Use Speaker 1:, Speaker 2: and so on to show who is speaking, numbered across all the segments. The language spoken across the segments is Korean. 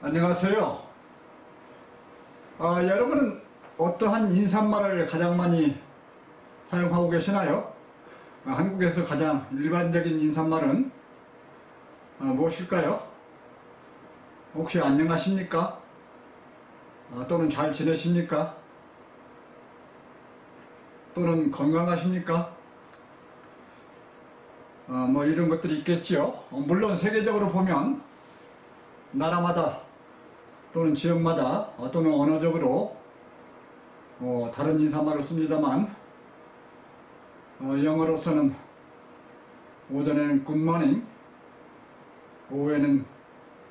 Speaker 1: 안녕하세요. 여러분은 어떠한 인사말을 가장 많이 사용하고 계시나요? 한국에서 가장 일반적인 인사말은 무엇일까요? 혹시 안녕하십니까? 또는 잘 지내십니까? 또는 건강하십니까? 뭐 이런 것들이 있겠지요. 물론 세계적으로 보면 나라마다 또는 지역마다 또는 언어적으로 다른 인사말을 씁니다만 영어로서는 오전에는 good morning, 오후에는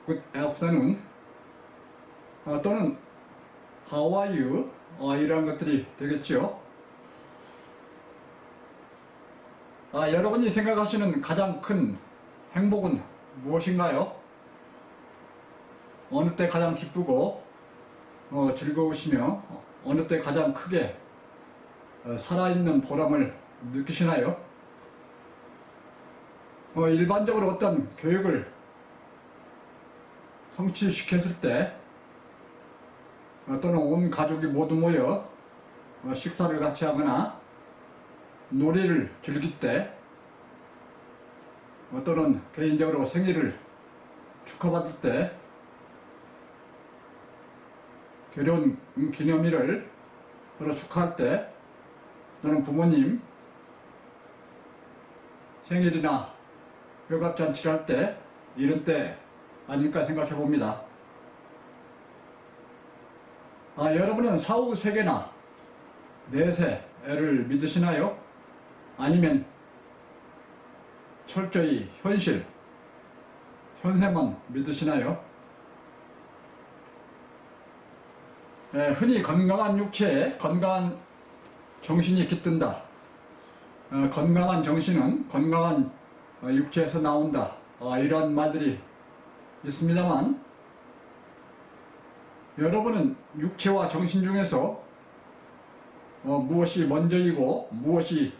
Speaker 1: good afternoon 또는 how are you 이런 것들이 되겠죠. 여러분이 생각하시는 가장 큰 행복은 무엇인가요? 어느 때 가장 기쁘고 즐거우시며 어느 때 가장 크게 살아있는 보람을 느끼시나요? 일반적으로 어떤 교육을 성취시켰을 때 또는 온 가족이 모두 모여 식사를 같이 하거나 놀이를 즐길 때 또는 개인적으로 생일을 축하받을 때 결혼 기념일을 서로 축하할 때 또는 부모님 생일이나 회갑잔치를 할 때 이런 때 아닐까 생각해 봅니다. 여러분은 사후 세계나 내세를 믿으시나요? 아니면 철저히 현세만 믿으시나요? 흔히 건강한 육체에 건강한 정신이 깃든다. 건강한 정신은 건강한 육체에서 나온다. 이런 말들이 있습니다만 여러분은 육체와 정신 중에서 무엇이 먼저이고 무엇이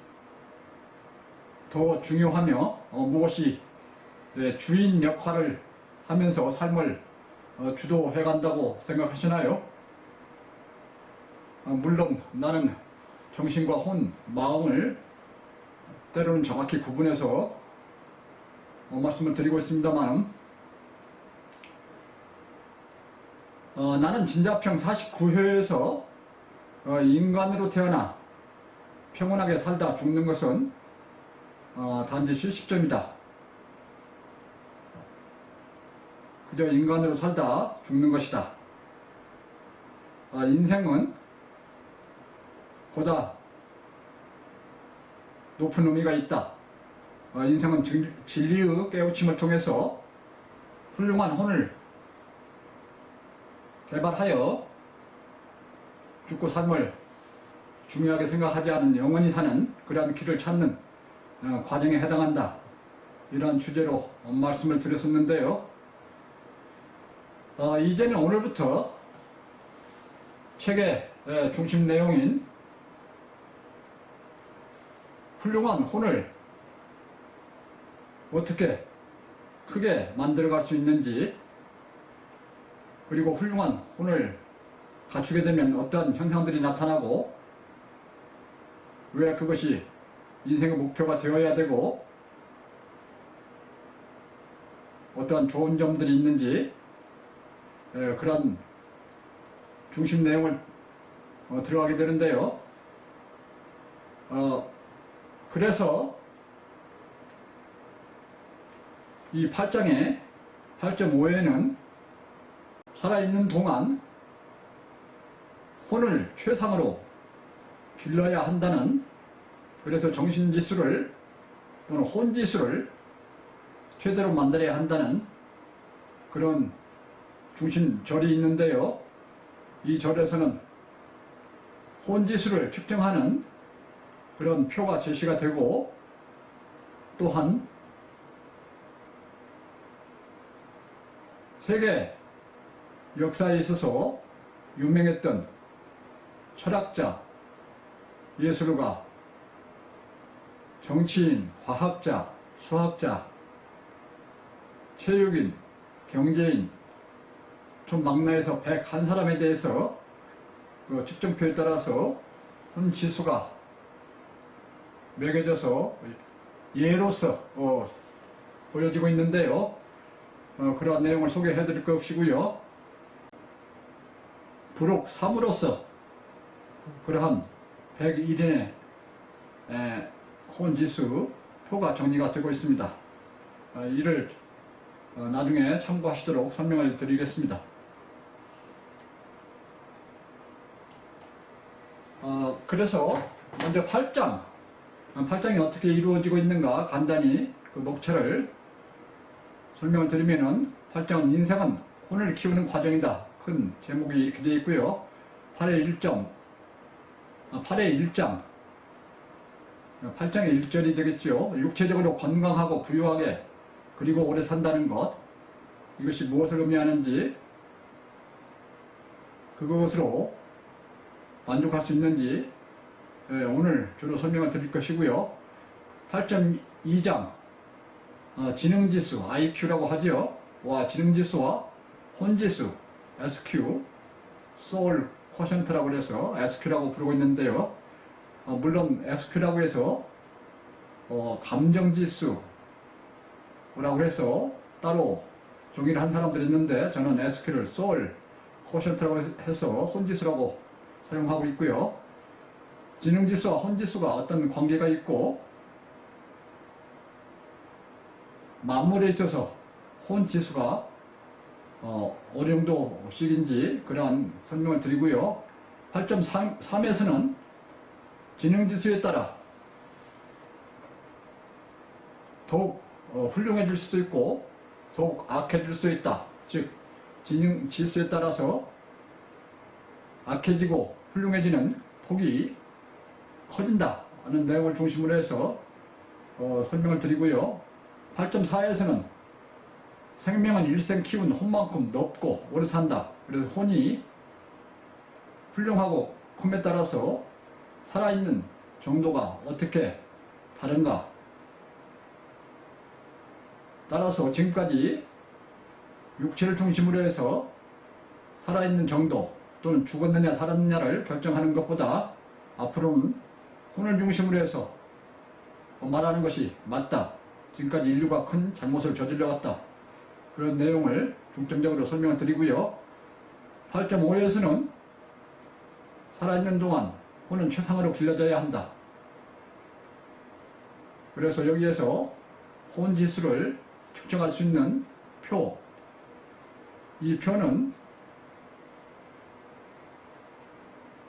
Speaker 1: 더 중요하며 무엇이 주인 역할을 하면서 삶을 주도해 간다고 생각하시나요? 물론 나는 정신과 혼, 마음을 때로는 정확히 구분해서 말씀을 드리고 있습니다만 나는 진자평 49회에서 인간으로 태어나 평온하게 살다 죽는 것은 단지 실십점이다. 그저 인간으로 살다 죽는 것이다. 인생은 보다 높은 의미가 있다. 인생은 진리의 깨우침을 통해서 훌륭한 혼을 개발하여 죽고 삶을 중요하게 생각하지 않은 영원히 사는 그러한 길을 찾는 과정에 해당한다. 이러한 주제로 말씀을 드렸었는데요. 이제는 오늘부터 책의 중심 내용인 훌륭한 혼을 어떻게 크게 만들어갈 수 있는지, 그리고 훌륭한 혼을 갖추게 되면 어떤 현상들이 나타나고 왜 그것이 인생의 목표가 되어야 되고 어떠한 좋은 점들이 있는지 그런 중심 내용을 들어가게 되는데요. 그래서 이 8장의 8.5에는 살아있는 동안 혼을 최상으로 길러야 한다는, 그래서 정신지수를 또는 혼지수를 최대로 만들어야 한다는 그런 중심절이 있는데요. 이 절에서는 혼지수를 측정하는 그런 표가 제시가 되고, 또한 세계 역사에 있어서 유명했던 철학자, 예술가, 정치인, 과학자, 수학자, 체육인, 경제인, 총 망라에서 101사람에 대해서 그 측정표에 따라서 혼 지수가 매겨져서 예로서 보여지고 있는데요. 그러한 내용을 소개해 드릴 것이고요. 부록 3으로서 그러한 101인의 혼지수 표가 정리가 되고 있습니다. 이를 나중에 참고하시도록 설명을 드리겠습니다. 그래서 먼저 8장이 어떻게 이루어지고 있는가 간단히 그 목차를 설명을 드리면은 8장은 인생은 혼을 키우는 과정이다. 큰 제목이 이렇게 되어 있고요. 8의 1장 8장의 1절이 되겠죠. 육체적으로 건강하고 부유하게 그리고 오래 산다는 것, 이것이 무엇을 의미하는지, 그것으로 만족할 수 있는지 오늘 주로 설명을 드릴 것이고요. 8.2장 지능지수 IQ라고 하죠. 지능지수와 혼지수 SQ, Soul Quotient라고 해서 SQ라고 부르고 있는데요. 물론 SQ라고 해서 감정지수라고 해서 따로 종이를 한 사람들이 있는데, 저는 SQ를 Soul Quotient라고 해서 혼지수라고 사용하고 있고요. 지능지수와 혼지수가 어떤 관계가 있고, 만물에 있어서 혼지수가 어느 정도씩인지 그러한 설명을 드리고요. 8.3에서는 지능지수에 따라 더욱 훌륭해질 수도 있고 더욱 악해질 수도 있다. 즉 지능지수에 따라서 악해지고 훌륭해지는 폭이 커진다 하는 내용을 중심으로 해서 설명을 드리고요. 8.4에서는 생명은 일생 키운 혼만큼 넓고 오래 산다. 그래서 혼이 훌륭하고 큼에 따라서 살아있는 정도가 어떻게 다른가, 따라서 지금까지 육체를 중심으로 해서 살아있는 정도 또는 죽었느냐 살았느냐를 결정하는 것보다 앞으로는 혼을 중심으로 해서 말하는 것이 맞다. 지금까지 인류가 큰 잘못을 저질러왔다. 그런 내용을 중점적으로 설명을 드리고요. 8.5에서는 살아있는 동안 혼은 최상으로 길러져야 한다. 그래서 여기에서 혼지수를 측정할 수 있는 표, 이 표는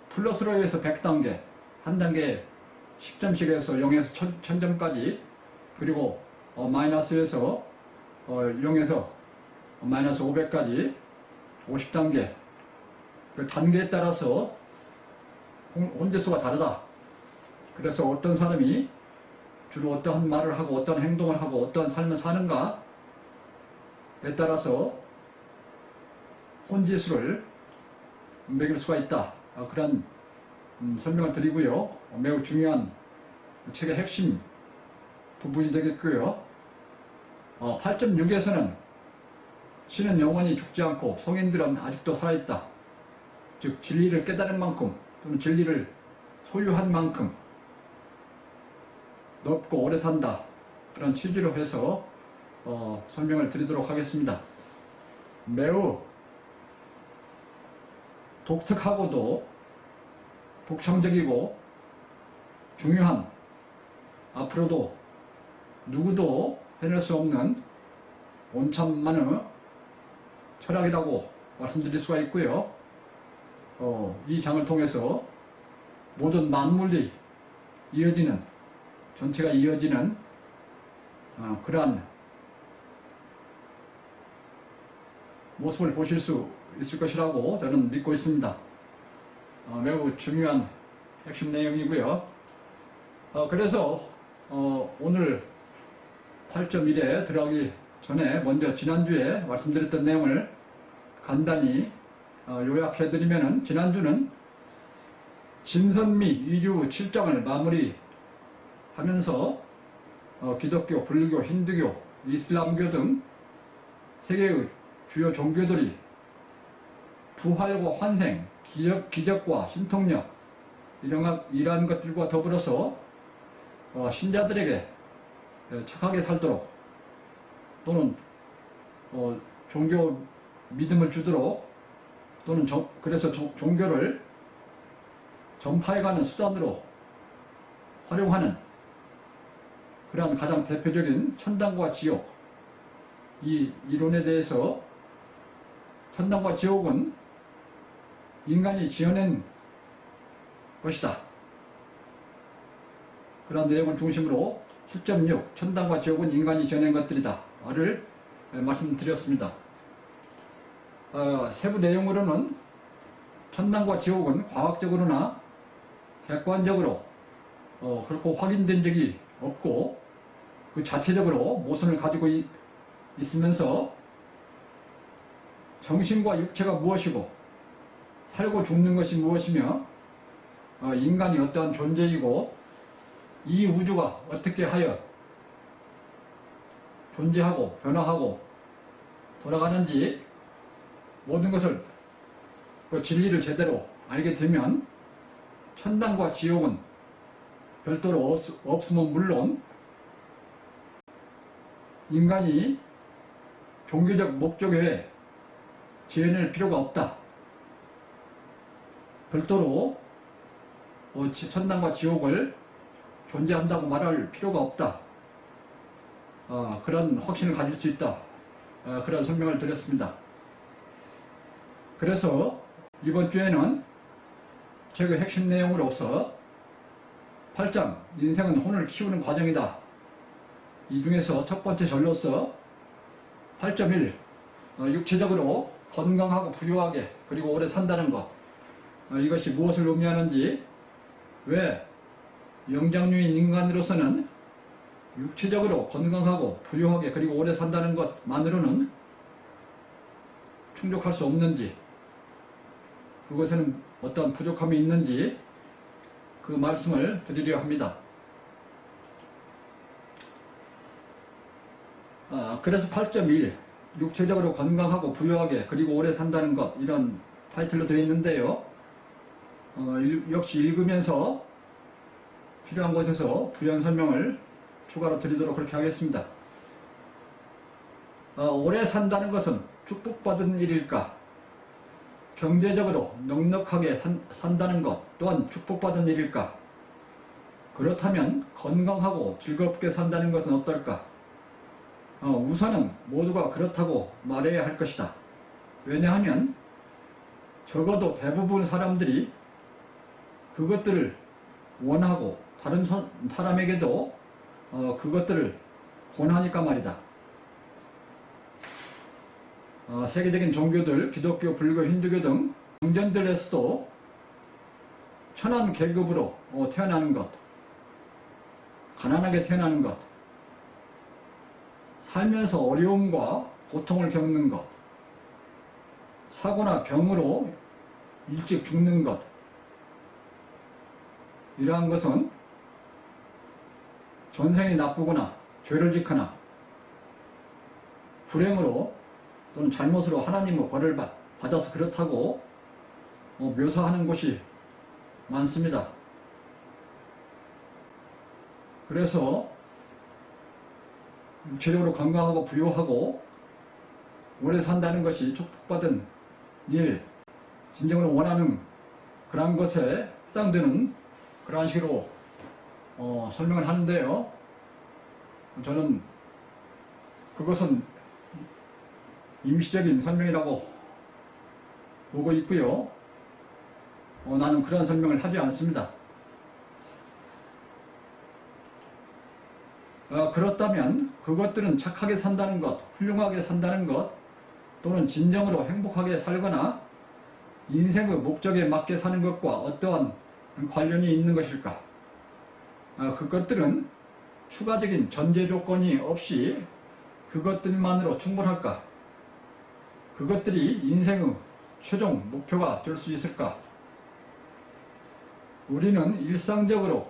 Speaker 1: 플러스로 해서 100단계, 한 단계 10점씩 해서 0에서 1000점까지, 그리고 마이너스에서 0에서 마이너스 500까지 50단계, 그 단계에 따라서 혼지수가 다르다. 그래서 어떤 사람이 주로 어떠한 말을 하고 어떤 행동을 하고 어떠한 삶을 사는가에 따라서 혼지수를 매길 수가 있다. 그런 설명을 드리고요. 매우 중요한 책의 핵심 부분이 되겠고요. 8.6에서는 신은 영원히 죽지 않고 성인들은 아직도 살아있다. 즉 진리를 깨달은 만큼 또는 진리를 소유한 만큼 넓고 오래 산다. 그런 취지로 해서 설명을 드리도록 하겠습니다. 매우 독특하고도 독창적이고 중요한, 앞으로도 누구도 해낼 수 없는 온천만의 철학이라고 말씀드릴 수가 있고요. 이 장을 통해서 모든 만물이 이어지는, 전체가 이어지는 그러한 모습을 보실 수 있을 것이라고 저는 믿고 있습니다. 매우 중요한 핵심 내용이고요. 그래서 오늘 8.1에 들어가기 전에 먼저 지난주에 말씀드렸던 내용을 간단히 요약해드리면은, 지난주는 진선미 이주 7장을 마무리하면서 기독교, 불교, 힌두교, 이슬람교 등 세계의 주요 종교들이 부활과 환생, 기적과 신통력 이러한 것들과 더불어서 신자들에게 착하게 살도록 또는 종교 믿음을 주도록 또는 그래서 종교를 전파해가는 수단으로 활용하는 그러한 가장 대표적인 천당과 지옥, 이 이론에 대해서 천당과 지옥은 인간이 지어낸 것이다. 그러한 내용을 중심으로 10.6 천당과 지옥은 인간이 지어낸 것들이다를 말씀드렸습니다. 세부 내용으로는 천당과 지옥은 과학적으로나 객관적으로 결코 확인된 적이 없고 그 자체적으로 모순을 가지고 있으면서 정신과 육체가 무엇이고 살고 죽는 것이 무엇이며 인간이 어떠한 존재이고 이 우주가 어떻게 하여 존재하고 변화하고 돌아가는지 모든 것을 그 진리를 제대로 알게 되면 천당과 지옥은 별도로 없으면 물론 인간이 종교적 목적 외에 지어낼 필요가 없다. 별도로 천당과 지옥을 존재한다고 말할 필요가 없다. 그런 확신을 가질 수 있다. 그런 설명을 드렸습니다. 그래서 이번 주에는 책의 핵심 내용으로서 8장 인생은 혼을 키우는 과정이다. 이 중에서 첫 번째 절로서 8.1 육체적으로 건강하고 부유하게 그리고 오래 산다는 것, 이것이 무엇을 의미하는지, 왜 영장류인 인간으로서는 육체적으로 건강하고 부유하게 그리고 오래 산다는 것만으로는 충족할 수 없는지, 그것에는 어떤 부족함이 있는지 그 말씀을 드리려 합니다. 그래서 8.1 육체적으로 건강하고 부유하게 그리고 오래 산다는 것, 이런 타이틀로 되어 있는데요. 역시 읽으면서 필요한 곳에서 부연 설명을 추가로 드리도록 그렇게 하겠습니다. 오래 산다는 것은 축복받은 일일까? 경제적으로 넉넉하게 산다는 것 또한 축복받은 일일까? 그렇다면 건강하고 즐겁게 산다는 것은 어떨까? 우선은 모두가 그렇다고 말해야 할 것이다. 왜냐하면 적어도 대부분 사람들이 그것들을 원하고 다른 사람에게도 그것들을 권하니까 말이다. 세계적인 종교들, 기독교, 불교, 힌두교 등 경전들에서도 천한 계급으로 태어나는 것, 가난하게 태어나는 것, 살면서 어려움과 고통을 겪는 것, 사고나 병으로 일찍 죽는 것, 이러한 것은 전생이 나쁘거나 죄를 짓거나 불행으로 또는 잘못으로 하나님의 벌을 받아서 그렇다고 묘사하는 곳이 많습니다. 그래서 육체적으로 건강하고 부유하고 오래 산다는 것이 축복받은 일, 진정으로 원하는 그러한 것에 해당되는 그러한 식으로 설명을 하는데요. 저는 그것은 임시적인 설명이라고 보고 있고요. 나는 그러한 설명을 하지 않습니다. 그렇다면 그것들은 착하게 산다는 것, 훌륭하게 산다는 것, 또는 진정으로 행복하게 살거나 인생의 목적에 맞게 사는 것과 어떠한 관련이 있는 것일까? 그것들은 추가적인 전제 조건이 없이 그것들만으로 충분할까? 그것들이 인생의 최종 목표가 될 수 있을까? 우리는 일상적으로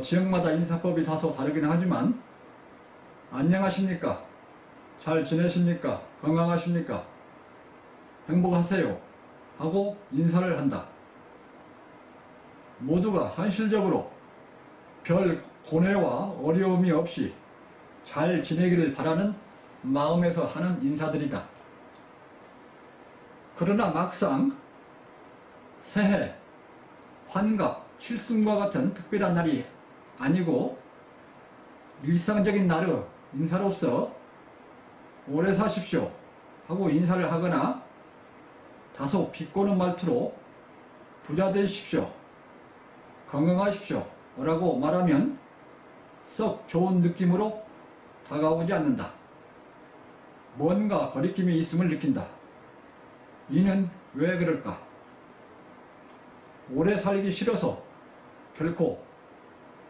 Speaker 1: 지역마다 인사법이 다소 다르긴 하지만 안녕하십니까? 잘 지내십니까? 건강하십니까? 행복하세요? 하고 인사를 한다. 모두가 현실적으로 별 고뇌와 어려움이 없이 잘 지내기를 바라는 마음에서 하는 인사들이다. 그러나 막상 새해, 환갑, 칠순과 같은 특별한 날이 아니고 일상적인 날의 인사로서 오래 사십시오 하고 인사를 하거나 다소 비꼬는 말투로 부자 되십시오, 건강하십시오 라고 말하면 썩 좋은 느낌으로 다가오지 않는다. 뭔가 거리낌이 있음을 느낀다. 이는 왜 그럴까? 오래 살기 싫어서 결코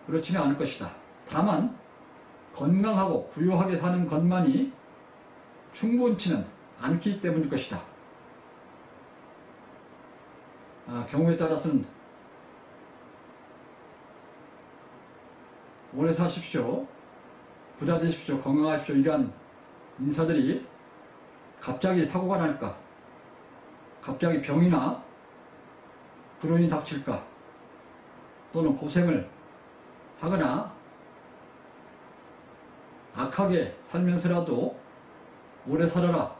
Speaker 1: 그렇지는 않을 것이다. 다만 건강하고 부유하게 사는 것만이 충분치는 않기 때문일 것이다. 경우에 따라서는 오래 사십시오, 부자 되십시오, 건강하십시오 이러한 인사들이 갑자기 사고가 날까, 갑자기 병이나 불운이 닥칠까, 또는 고생을 하거나 악하게 살면서라도 오래 살아라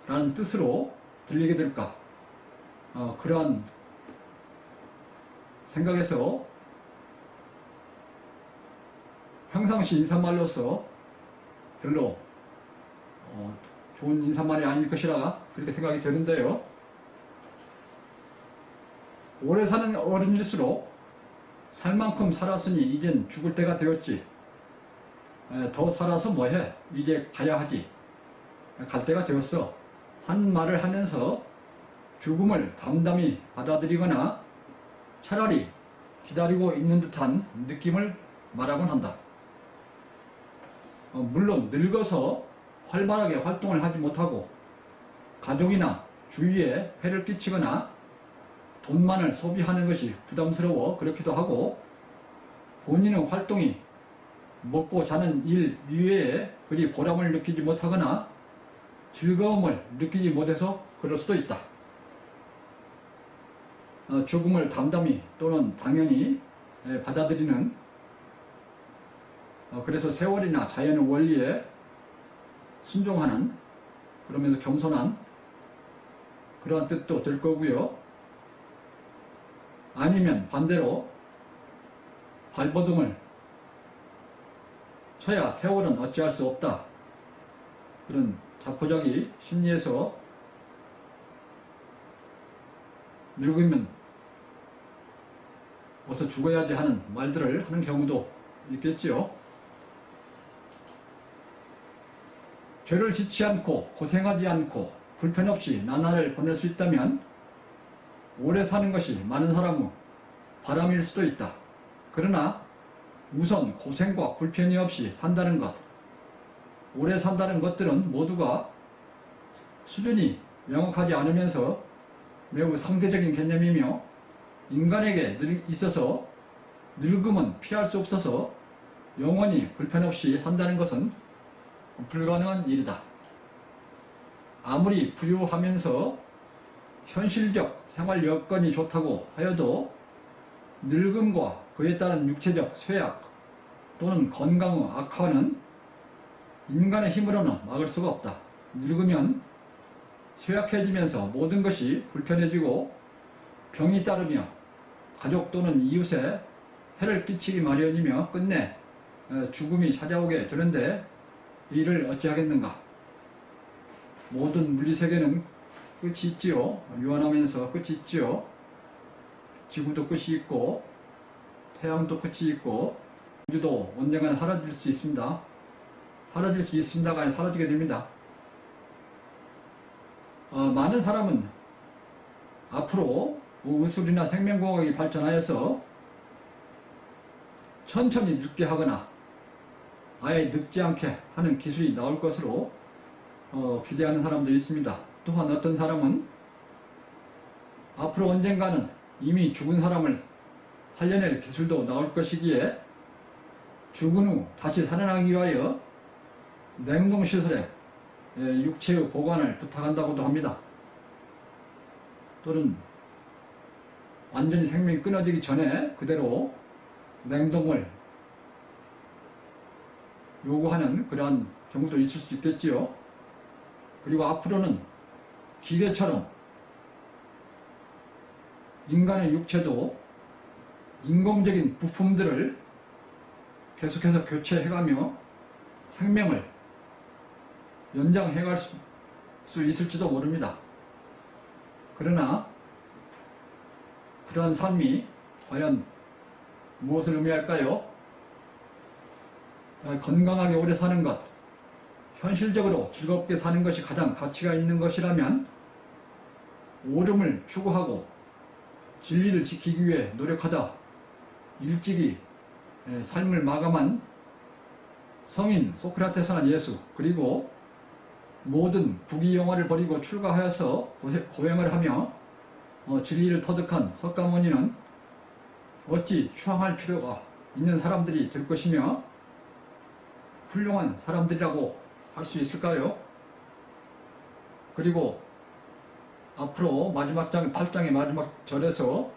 Speaker 1: 라는 뜻으로 들리게 될까, 그러한 생각에서 평상시 인사말로서 별로 좋은 인사말이 아닐 것이라 그렇게 생각이 되는데요. 오래 사는 어른일수록 살 만큼 살았으니 이젠 죽을 때가 되었지, 더 살아서 뭐해, 이제 가야 하지, 갈 때가 되었어 한 말을 하면서 죽음을 담담히 받아들이거나 차라리 기다리고 있는 듯한 느낌을 말하곤 한다. 물론 늙어서 활발하게 활동을 하지 못하고 가족이나 주위에 해를 끼치거나 돈만을 소비하는 것이 부담스러워 그렇기도 하고, 본인의 활동이 먹고 자는 일 이외에 그리 보람을 느끼지 못하거나 즐거움을 느끼지 못해서 그럴 수도 있다. 죽음을 담담히 또는 당연히 받아들이는, 그래서 세월이나 자연의 원리에 순종하는, 그러면서 겸손한 그러한 뜻도 될 거고요. 아니면 반대로 발버둥을 쳐야 세월은 어찌할 수 없다, 그런 자포자기 심리에서 늙으면 어서 죽어야지 하는 말들을 하는 경우도 있겠지요. 죄를 짓지 않고 고생하지 않고 불편 없이 나날을 보낼 수 있다면 오래 사는 것이 많은 사람의 바람일 수도 있다. 그러나 우선 고생과 불편이 없이 산다는 것, 오래 산다는 것들은 모두가 수준이 명확하지 않으면서 매우 상대적인 개념이며, 인간에게 있어서 늙음은 피할 수 없어서 영원히 불편 없이 산다는 것은 불가능한 일이다. 아무리 부유하면서 현실적 생활 여건이 좋다고 하여도 늙음과 그에 따른 육체적 쇠약 또는 건강의 악화는 인간의 힘으로는 막을 수가 없다. 늙으면 쇠약해지면서 모든 것이 불편해지고 병이 따르며 가족 또는 이웃에 해를 끼치기 마련이며 끝내 죽음이 찾아오게 되는데 이를 어찌하겠는가. 모든 물리세계는 끝이 있지요. 유한하면서 끝이 있지요. 지구도 끝이 있고 태양도 끝이 있고 우주도 언젠가는 사라질 수 있습니다. 사라질 수 있습니다가 아니라 사라지게 됩니다. 많은 사람은 앞으로 의술이나 생명공학이 발전하여서 천천히 늙게 하거나 아예 늙지 않게 하는 기술이 나올 것으로 기대하는 사람도 있습니다. 또한 어떤 사람은 앞으로 언젠가는 이미 죽은 사람을 살려낼 기술도 나올 것이기에 죽은 후 다시 살아나기 위하여 냉동시설에 육체의 보관을 부탁한다고도 합니다. 또는 완전히 생명이 끊어지기 전에 그대로 냉동을 요구하는 그러한 경우도 있을 수 있겠지요. 그리고 앞으로는 기계처럼 인간의 육체도 인공적인 부품들을 계속해서 교체해가며 생명을 연장해갈 수 있을지도 모릅니다. 그러나 그러한 삶이 과연 무엇을 의미할까요? 건강하게 오래 사는 것, 현실적으로 즐겁게 사는 것이 가장 가치가 있는 것이라면 옳음을 추구하고 진리를 지키기 위해 노력하다 일찍이 삶을 마감한 성인 소크라테스나 예수, 그리고 모든 부귀영화를 버리고 출가하여서 고행을 하며 진리를 터득한 석가모니는 어찌 추앙할 필요가 있는 사람들이 될 것이며 훌륭한 사람들이라고 할 수 있을까요? 그리고 앞으로 마지막 장 8장의 마지막 절에서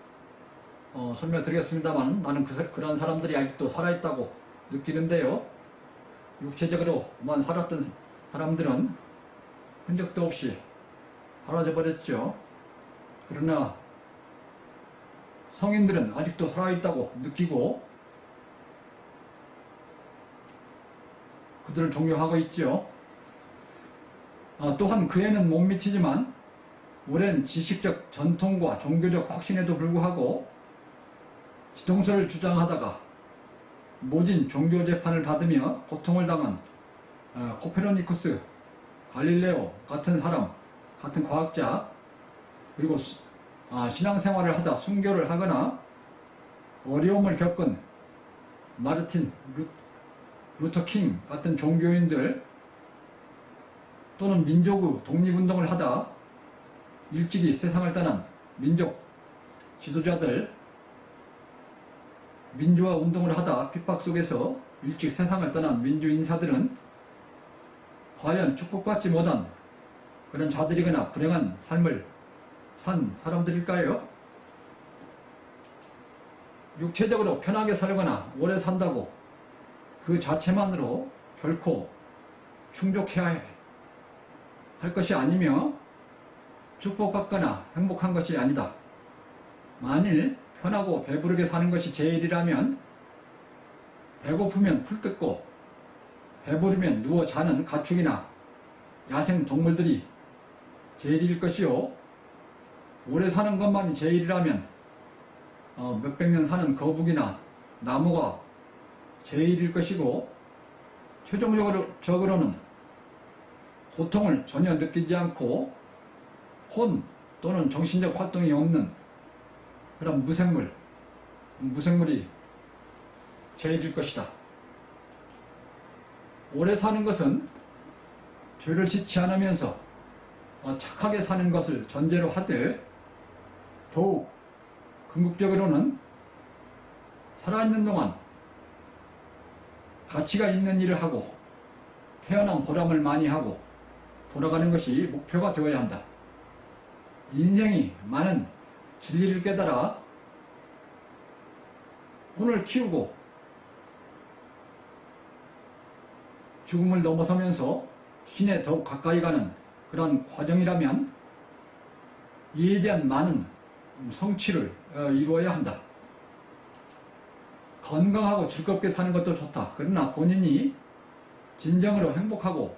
Speaker 1: 설명드리겠습니다만, 나는 그런 사람들이 아직도 살아있다고 느끼는데요. 육체적으로만 살았던 사람들은 흔적도 없이 사라져 버렸죠. 그러나 성인들은 아직도 살아있다고 느끼고 그들을 존경하고 있지요. 또한 그 애는 못 미치지만 오랜 지식적 전통과 종교적 확신에도 불구하고 지동설을 주장하다가 모진 종교 재판을 받으며 고통을 당한 코페르니쿠스, 갈릴레오 같은 사람, 같은 과학자, 그리고 신앙생활을 하다 순교를 하거나 어려움을 겪은 마르틴 루터킹 같은 종교인들, 또는 민족의 독립운동을 하다 일찍이 세상을 떠난 민족 지도자들, 민주화 운동을 하다 핍박 속에서 일찍 세상을 떠난 민주인사들은 과연 축복받지 못한 그런 자들이거나 불행한 삶을 산 사람들일까요? 육체적으로 편하게 살거나 오래 산다고 그 자체만으로 결코 충족해야 할 것이 아니며 축복받거나 행복한 것이 아니다. 만일 편하고 배부르게 사는 것이 제일이라면 배고프면 풀 뜯고 배부르면 누워 자는 가축이나 야생 동물들이 제일일 것이요, 오래 사는 것만이 제일이라면 몇백 년 사는 거북이나 나무가 제일일 것이고, 최종적으로는 고통을 전혀 느끼지 않고 혼 또는 정신적 활동이 없는 그런 무생물이 제일일 것이다. 오래 사는 것은 죄를 짓지 않으면서 착하게 사는 것을 전제로 하되, 더욱 궁극적으로는 살아있는 동안 가치가 있는 일을 하고 태어난 보람을 많이 하고 돌아가는 것이 목표가 되어야 한다. 인생이 많은 진리를 깨달아 혼을 키우고 죽음을 넘어서면서 신에 더욱 가까이 가는 그런 과정이라면 이에 대한 많은 성취를 이루어야 한다. 건강하고 즐겁게 사는 것도 좋다. 그러나 본인이 진정으로 행복하고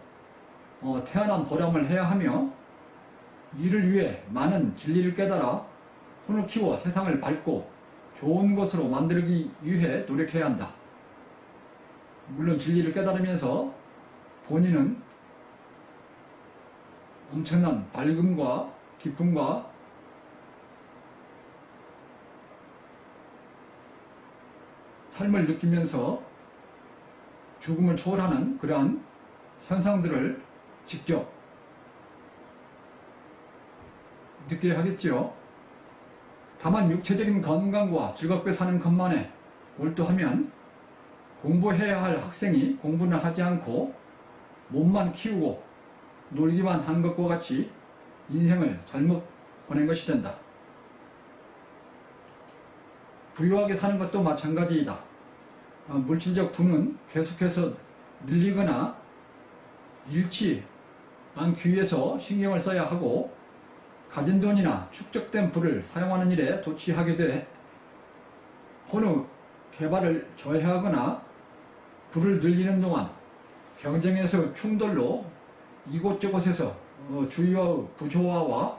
Speaker 1: 태어난 보람을 해야 하며 이를 위해 많은 진리를 깨달아 혼을 키워 세상을 밝고 좋은 것으로 만들기 위해 노력해야 한다. 물론 진리를 깨달으면서 본인은 엄청난 밝음과 기쁨과 삶을 느끼면서 죽음을 초월하는 그러한 현상들을 직접 느껴야 하겠지요. 다만 육체적인 건강과 즐겁게 사는 것만에 몰두하면 공부해야 할 학생이 공부는 하지 않고 몸만 키우고 놀기만 한 것과 같이 인생을 잘못 보낸 것이 된다. 부유하게 사는 것도 마찬가지이다. 물질적 부는 계속해서 늘리거나 잃지 않기 위해서 신경을 써야 하고, 가진 돈이나 축적된 부를 사용하는 일에 도취하게 돼 혼의 개발을 저해하거나 부를 늘리는 동안 경쟁에서 충돌로 이곳저곳에서 주위와의 부조화와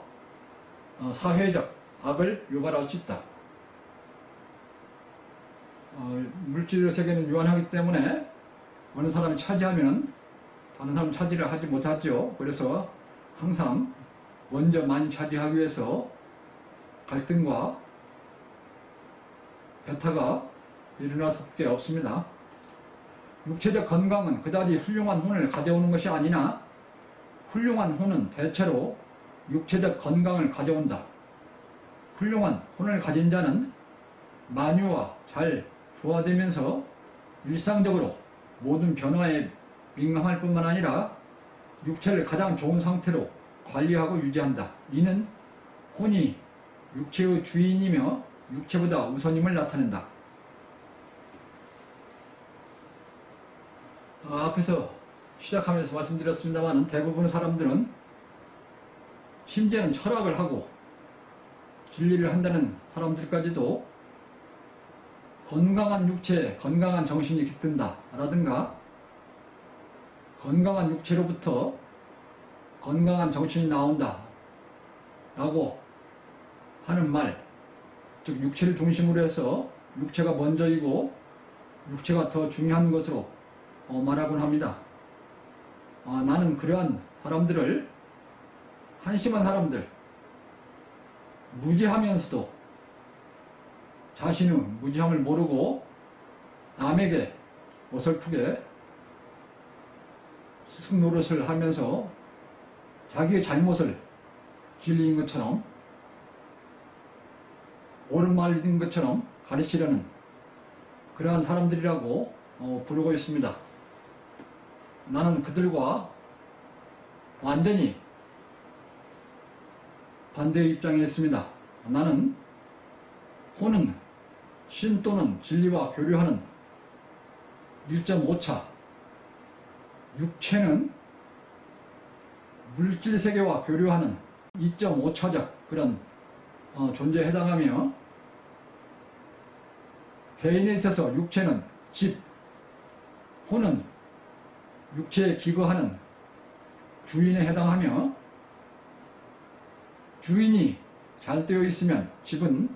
Speaker 1: 사회적 악을 유발할 수 있다. 물질의 세계는 유한하기 때문에 어느 사람이 차지하면 다른 사람 차지를 하지 못하죠. 그래서 항상 먼저 많이 차지하기 위해서 갈등과 배타가 일어날 수밖에 없습니다. 육체적 건강은 그다지 훌륭한 혼을 가져오는 것이 아니나 훌륭한 혼은 대체로 육체적 건강을 가져온다. 훌륭한 혼을 가진 자는 만유와 잘 조화되면서 일상적으로 모든 변화에 민감할 뿐만 아니라 육체를 가장 좋은 상태로 관리하고 유지한다. 이는 혼이 육체의 주인이며 육체보다 우선임을 나타낸다. 앞에서 시작하면서 말씀드렸습니다만, 대부분 사람들은 심지어는 철학을 하고 진리를 한다는 사람들까지도 건강한 육체, 건강한 정신이 깃든다 라든가, 건강한 육체로부터 건강한 정신이 나온다 라고 하는 말, 즉 육체를 중심으로 해서 육체가 먼저이고 육체가 더 중요한 것으로 말하곤 합니다. 나는 그러한 사람들을, 한심한 사람들, 무지하면서도 자신의 무지함을 모르고 남에게 어설프게 스승 노릇을 하면서 자기의 잘못을 진리인 것처럼, 옳은 말인 것처럼 가르치려는 그러한 사람들이라고 부르고 있습니다. 나는 그들과 완전히 반대의 입장에 있습니다. 나는 혼은 신 또는 진리와 교류하는 1.5차, 육체는 물질 세계와 교류하는 2.5차적 그런 존재에 해당하며, 개인에 있어서 육체는 집, 혼은 육체에 기거하는 주인에 해당하며, 주인이 잘 되어 있으면 집은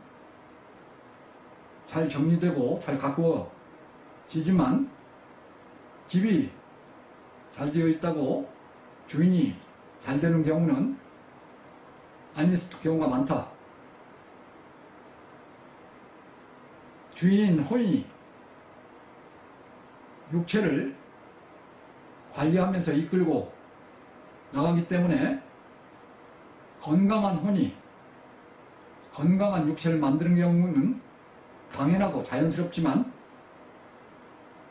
Speaker 1: 잘 정리되고 잘 가꾸어지지만, 집이 잘 되어 있다고 주인이 잘 되는 경우는 아닐 경우가 많다. 주인인 혼이 육체를 관리하면서 이끌고 나가기 때문에 건강한 혼이 건강한 육체를 만드는 경우는 당연하고 자연스럽지만,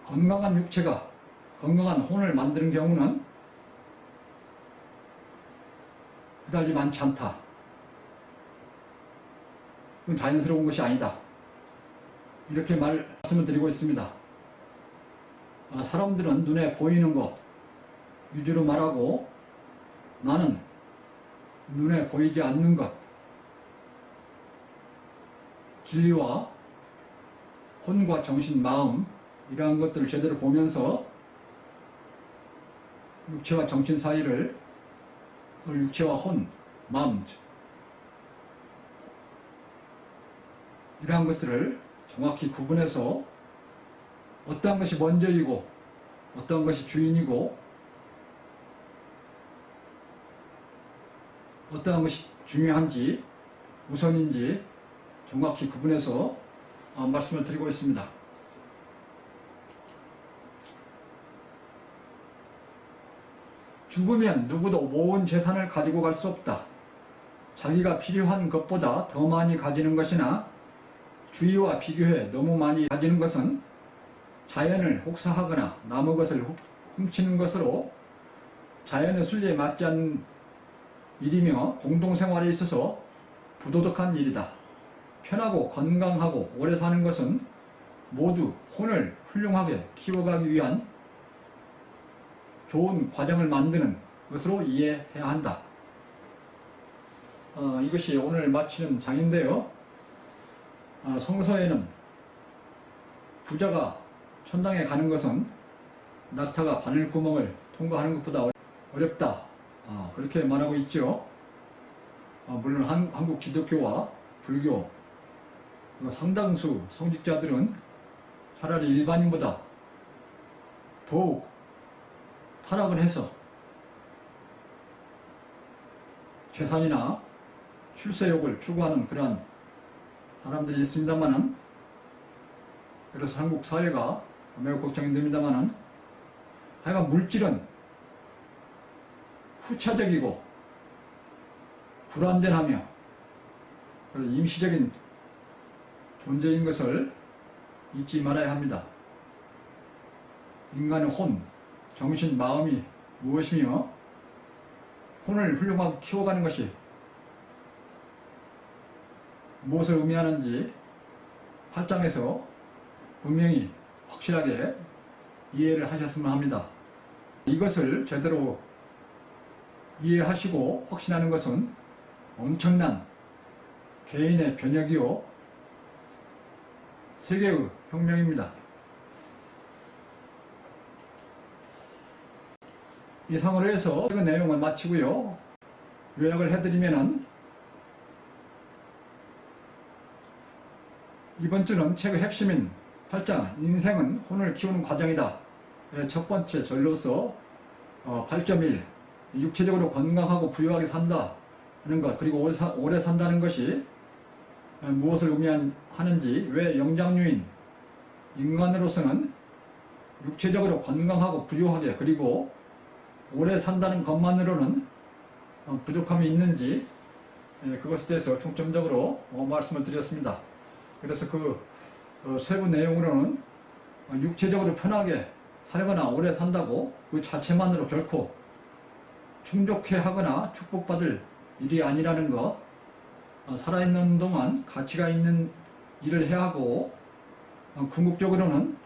Speaker 1: 건강한 육체가 건강한 혼을 만드는 경우는 그다지 많지 않다. 그건 자연스러운 것이 아니다. 이렇게 말씀을 드리고 있습니다. 사람들은 눈에 보이는 것 위주로 말하고, 나는 눈에 보이지 않는 것, 진리와 혼과 정신, 마음, 이러한 것들을 제대로 보면서 육체와 정신 사이를, 육체와 혼, 마음, 이러한 것들을 정확히 구분해서 어떠한 것이 먼저이고 어떠한 것이 주인이고 어떠한 것이 중요한지 우선인지 정확히 구분해서 말씀을 드리고 있습니다. 죽으면 누구도 모은 재산을 가지고 갈 수 없다. 자기가 필요한 것보다 더 많이 가지는 것이나 주위와 비교해 너무 많이 가지는 것은 자연을 혹사하거나 남의 것을 훔치는 것으로 자연의 순리에 맞지 않는 일이며 공동생활에 있어서 부도덕한 일이다. 편하고 건강하고 오래 사는 것은 모두 혼을 훌륭하게 키워가기 위한 좋은 과정을 만드는 것으로 이해해야 한다. 이것이 오늘 마치는 장인데요. 성서에는 부자가 천당에 가는 것은 낙타가 바늘구멍을 통과하는 것보다 어렵다. 그렇게 말하고 있죠. 물론 한국 기독교와 불교 상당수 성직자들은 차라리 일반인보다 더욱 타락을 해서 재산이나 출세욕을 추구하는 그러한 사람들이 있습니다만은, 그래서 한국 사회가 매우 걱정이 됩니다만은, 하여간 물질은 후차적이고 불완전하며 임시적인 존재인 것을 잊지 말아야 합니다. 인간의 혼, 정신, 마음이 무엇이며 혼을 훌륭하게 키워가는 것이 무엇을 의미하는지 8장에서 분명히 확실하게 이해를 하셨으면 합니다. 이것을 제대로 이해하시고 확신하는 것은 엄청난 개인의 변혁이요 세계의 혁명입니다. 이상으로 해서 그 내용을 마치고요. 요약을 해드리면은, 이번 주는 책의 핵심인 8장 인생은 혼을 키우는 과정이다. 첫 번째 절로서 8.1 육체적으로 건강하고 부유하게 산다 하는 것, 그리고 오래 산다는 것이 무엇을 의미하는지, 왜 영장류인 인간으로서는 육체적으로 건강하고 부유하게 그리고 오래 산다는 것만으로는 부족함이 있는지, 그것에 대해서 중점적으로 말씀을 드렸습니다. 그래서 그 세부 내용으로는 육체적으로 편하게 살거나 오래 산다고 그 자체만으로 결코 충족해 하거나 축복받을 일이 아니라는 것, 살아있는 동안 가치가 있는 일을 해야 하고, 궁극적으로는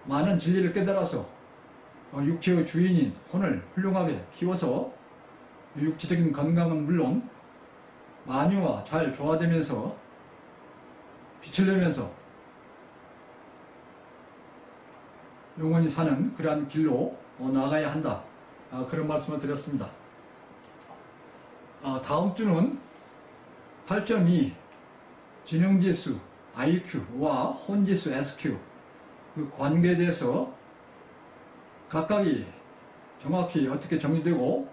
Speaker 1: 많은 진리를 깨달아서 육체의 주인인 혼을 훌륭하게 키워서 육체적인 건강은 물론 만유와 잘 조화되면서 빛을 내면서 영원히 사는 그러한 길로 나아가야 한다. 그런 말씀을 드렸습니다. 다음 주는 8.2 지능지수 IQ와 혼지수 SQ 그 관계에 대해서 각각이 정확히 어떻게 정의되고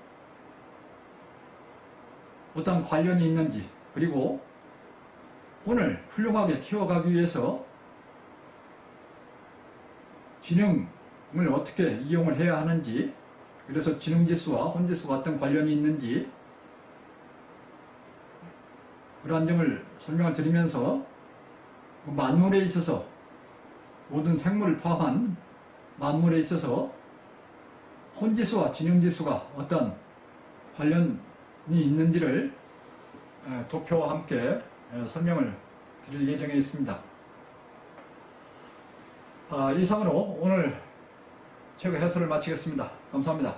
Speaker 1: 어떤 관련이 있는지, 그리고 혼을 훌륭하게 키워가기 위해서 지능을 어떻게 이용을 해야 하는지, 그래서 지능지수와 혼지수가 어떤 관련이 있는지 그러한 점을 설명을 드리면서 만물에 있어서, 모든 생물을 포함한 만물에 있어서 혼지수와 지능지수가 어떤 관련이 있는지를 도표와 함께 설명을 드릴 예정에 있습니다. 이상으로 오늘 책의 해설을 마치겠습니다. 감사합니다.